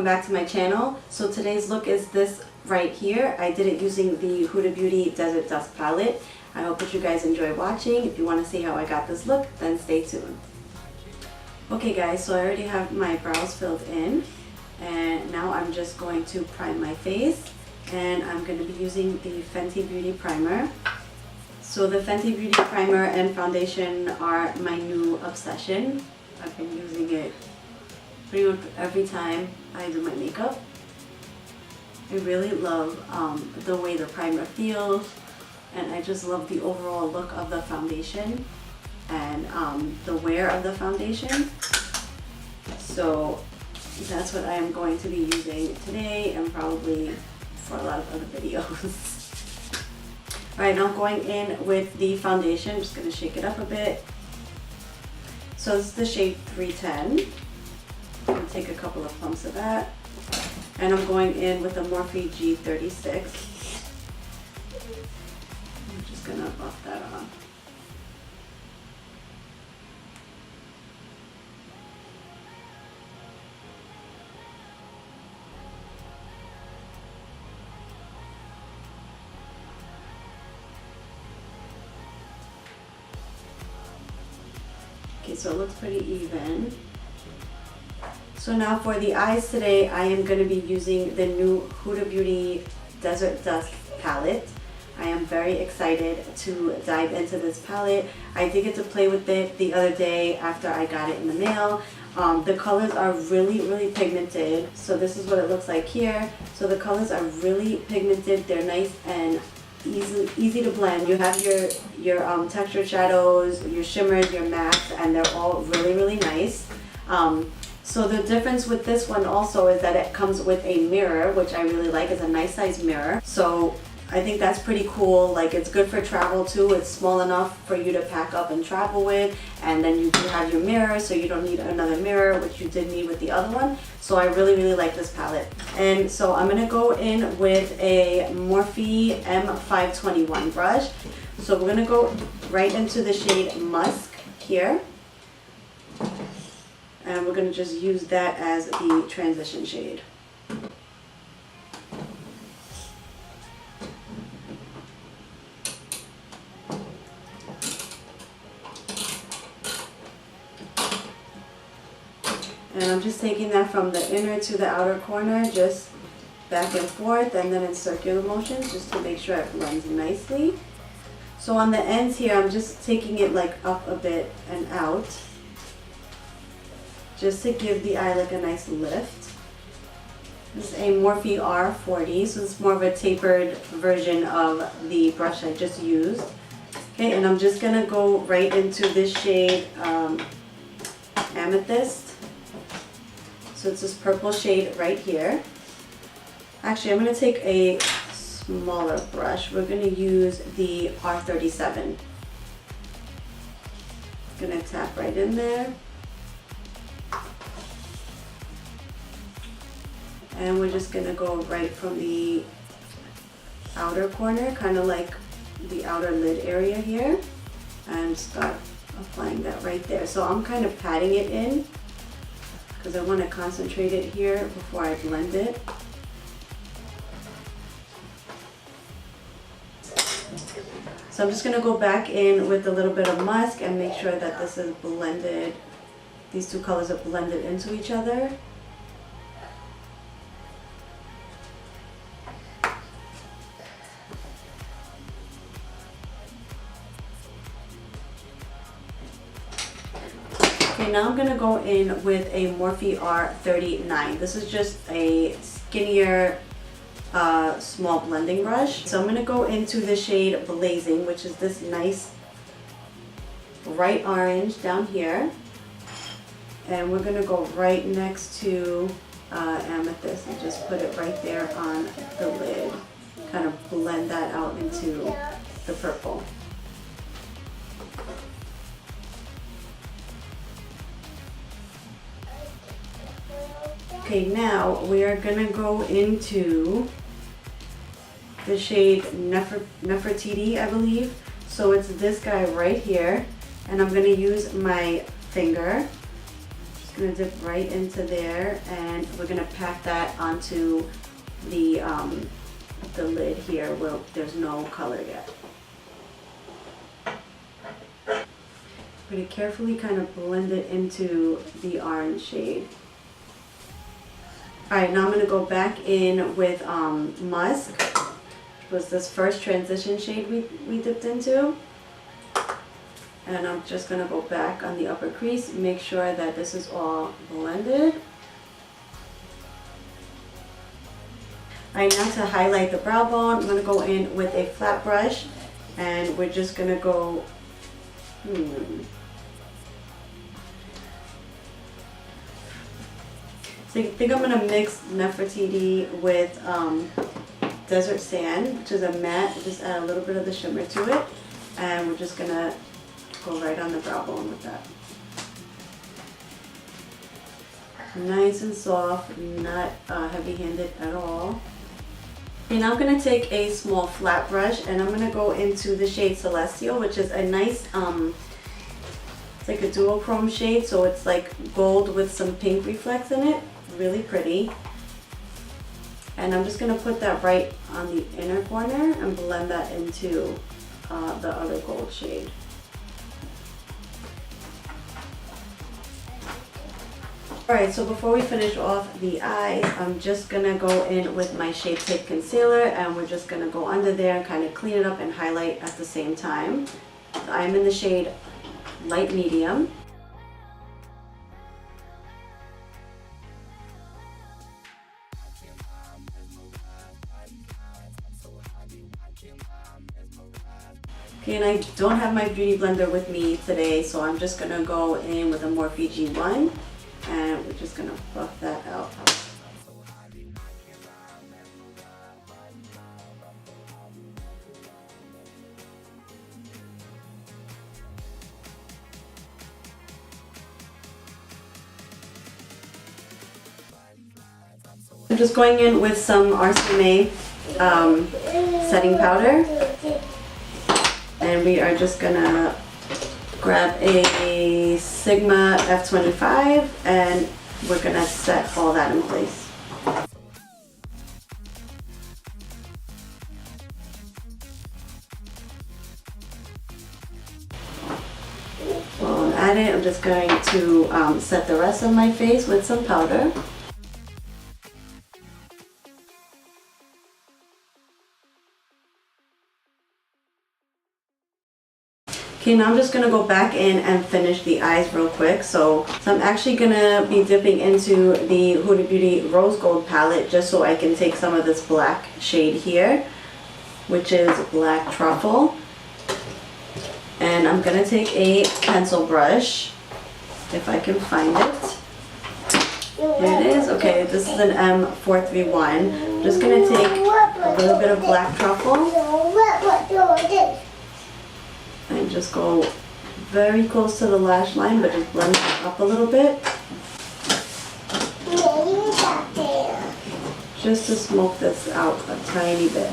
back to my channel. So today's look is this right here. I did it using the Huda Beauty Desert Dusk palette. I hope that you guys enjoy watching. If you want to see how I got this look, then stay tuned. Okay guys, so I already have my brows filled in, and now I'm just going to prime my face, and I'm going to be using the Fenty Beauty primer. So the Fenty Beauty primer and foundation are my new obsession. I've been using it pretty much every time I do my makeup. I really love the way the primer feels, and I just love the overall look of the foundation and the wear of the foundation. So that's what I am going to be using today and probably for a lot of other videos. Alright, now I'm going in with the foundation. I'm just going to shake it up a bit. So this is the shade 310. I'm going to take a couple of pumps of that. And I'm going in with the Morphe G36. I'm just going to buff that on. Okay, so it looks pretty even. So now for the eyes today, I am going to be using the new Huda Beauty Desert Dusk palette. I am very excited to dive into this palette. I did get to play with it the other day after I got it in the mail. The colors are really pigmented. So this is what it looks like here. So the colors are really pigmented. They're nice and easy to blend. You have your textured shadows, your shimmers, your mattes, and they're all really nice. So the difference with this one also is that it comes with a mirror, which I really like. It's a nice size mirror. So I think that's pretty cool. Like, it's good for travel too. It's small enough for you to pack up and travel with. And then you do have your mirror, so you don't need another mirror, which you did need with the other one. So I really like this palette. And so I'm going to go in with a Morphe M521 brush. So we're going to go right into the shade Musk here. And we're going to just use that as the transition shade. And I'm just taking that from the inner to the outer corner, just back and forth, and then in circular motions, just to make sure it blends nicely. So on the ends here, I'm just taking it like up a bit and out, just to give the eye like a nice lift. This is a Morphe R40, so it's more of a tapered version of the brush I just used. Okay, and I'm just gonna go right into this shade Amethyst. So it's this purple shade right here. Actually, I'm gonna take a smaller brush. We're gonna use the R37. Gonna tap right in there. And we're just gonna go right from the outer corner, kind of like the outer lid area here, and start applying that right there. So I'm kind of patting it in because I want to concentrate it here before I blend it. So I'm just gonna go back in with a little bit of musk and make sure that this is blended, these two colors are blended into each other. Okay, now I'm going to go in with a Morphe R39. This is just a skinnier, small blending brush. So I'm going to go into the shade Blazing, which is this nice bright orange down here. And we're going to go right next to Amethyst and just put it right there on the lid. Kind of blend that out into the purple. Okay, now we are gonna go into the shade Nefertiti, I believe. So it's this guy right here, and I'm gonna use my finger, Just gonna dip right into there, and we're gonna pack that onto the lid here where there's no color yet. Pretty carefully kind of blend it into the orange shade. Alright, now I'm going to go back in with Musk, which was this first transition shade we dipped into. And I'm just going to go back on the upper crease, make sure that this is all blended. Alright, now to highlight the brow bone, I'm going to go in with a flat brush, and we're just going to go, So I think I'm going to mix Nefertiti with Desert Sand, which is a matte. Just add a little bit of the shimmer to it. And we're just going to go right on the brow bone with that. Nice and soft, not heavy-handed at all. And now I'm going to take a small flat brush, and I'm going to go into the shade Celestial, which is a nice, it's like a duochrome shade, so it's like gold with some pink reflex in it. Really pretty. And I'm just going to put that right on the inner corner and blend that into the other gold shade. Alright, so before we finish off the eyes, I'm just going to go in with my Shape Tape Concealer, and we're just going to go under there and kind of clean it up and highlight at the same time. So I'm in the shade Light Medium. Okay, and I don't have my Beauty Blender with me today, so I'm just going to go in with a Morphe G1, and we're just going to buff that out. I'm just going in with some RCMA setting powder. And we are just gonna grab a Sigma F25, and we're gonna set all that in place. While I'm at it, I'm just going to set the rest of my face with some powder. Okay, now I'm just going to go back in and finish the eyes real quick. So I'm actually going to be dipping into the Huda Beauty Rose Gold palette just so I can take some of this black shade here, which is Black Truffle. And I'm going to take a pencil brush, if I can find it. Here it is. Okay, this is an M431. I'm just going to take a little bit of Black Truffle and just go very close to the lash line, but just blend it up a little bit. Just to smoke this out a tiny bit.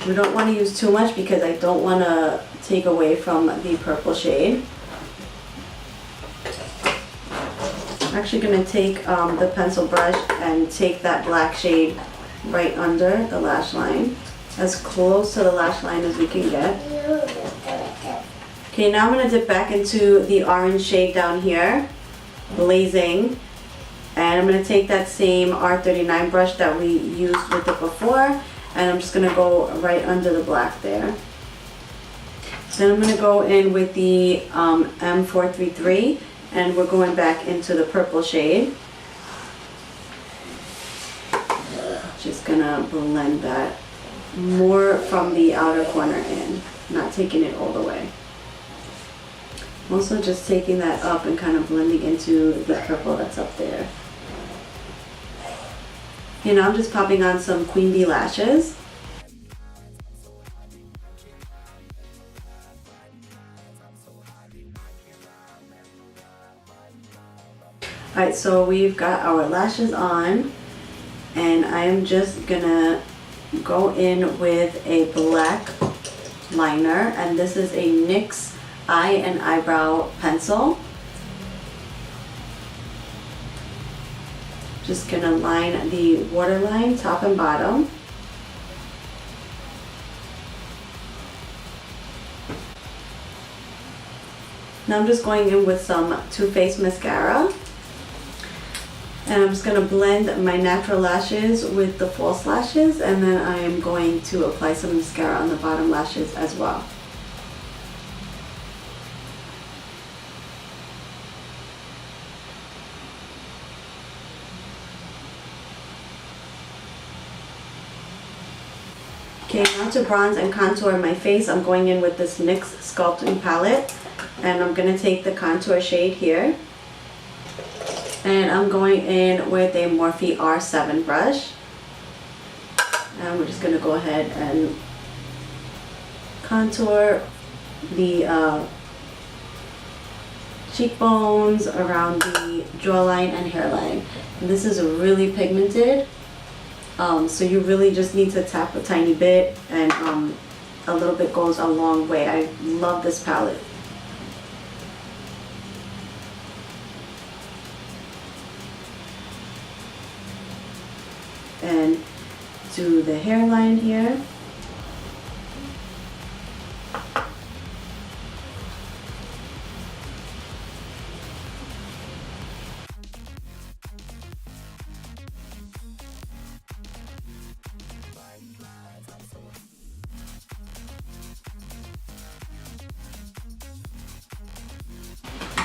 We don't want to use too much because I don't want to take away from the purple shade. I'm actually going to take the pencil brush and take that black shade right under the lash line, as close to the lash line as we can get. Okay, now I'm going to dip back into the orange shade down here, Blazing, and I'm going to take that same R39 brush that we used with it before, and I'm just going to go right under the black there. Then I'm going to go in with the M433, and we're going back into the purple shade. Just going to blend that more from the outer corner in, not taking it all the way. I'm also just taking that up and kind of blending into the purple that's up there. You know, I'm just popping on some Queen Bee lashes. Alright, so we've got our lashes on, and I'm just gonna go in with a black liner, and this is a NYX eye and eyebrow pencil. Just gonna line the waterline top and bottom. Now I'm just going in with some Too Faced mascara. And I'm just going to blend my natural lashes with the false lashes, and then I am going to apply some mascara on the bottom lashes as well. Okay, now to bronze and contour my face, I'm going in with this NYX Sculpting palette, and I'm going to take the contour shade here. And I'm going in with a Morphe R7 brush. And we're just going to go ahead and contour the cheekbones, around the jawline and hairline. And this is really pigmented, so you really just need to tap a tiny bit, and a little bit goes a long way. I love this palette. And do the hairline here.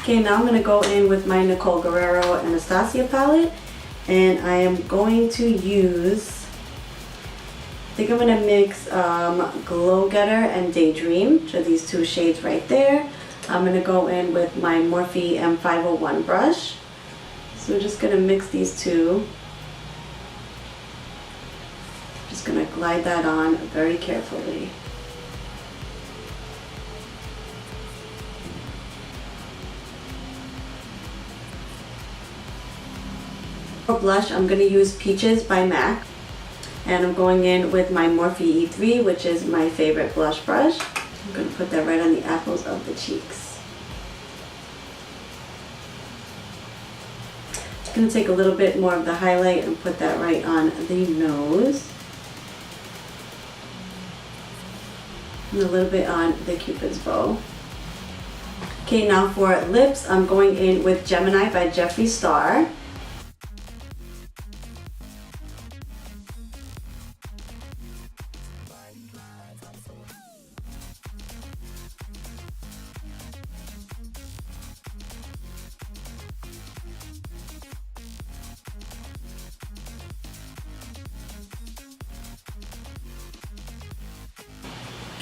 Okay, now I'm going to go in with my Nicole Guerrero Anastasia palette. And I am going to use, I think I'm going to mix Glow Getter and Daydream, which are these two shades right there. I'm going to go in with my Morphe M501 brush. So we're just going to mix these two. Just going to glide that on very carefully. For blush, I'm going to use Peaches by MAC, and I'm going in with my Morphe E3, which is my favorite blush brush. I'm going to put that right on the apples of the cheeks. I'm going to take a little bit more of the highlight and put that right on the nose, and a little bit on the Cupid's bow. Okay, now for lips, I'm going in with Gemini by Jeffree Star.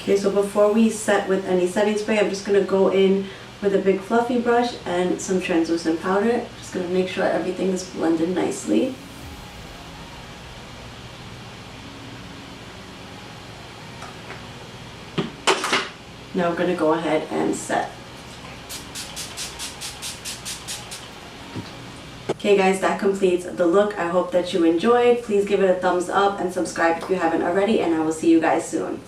Okay, so before we set with any setting spray, I'm just going to go in with a big fluffy brush and some translucent powder. Just going to make sure everything is blended nicely. Now we're going to go ahead and set. Okay guys, that completes the look. I hope that you enjoyed. Please give it a thumbs up and subscribe if you haven't already, and I will see you guys soon.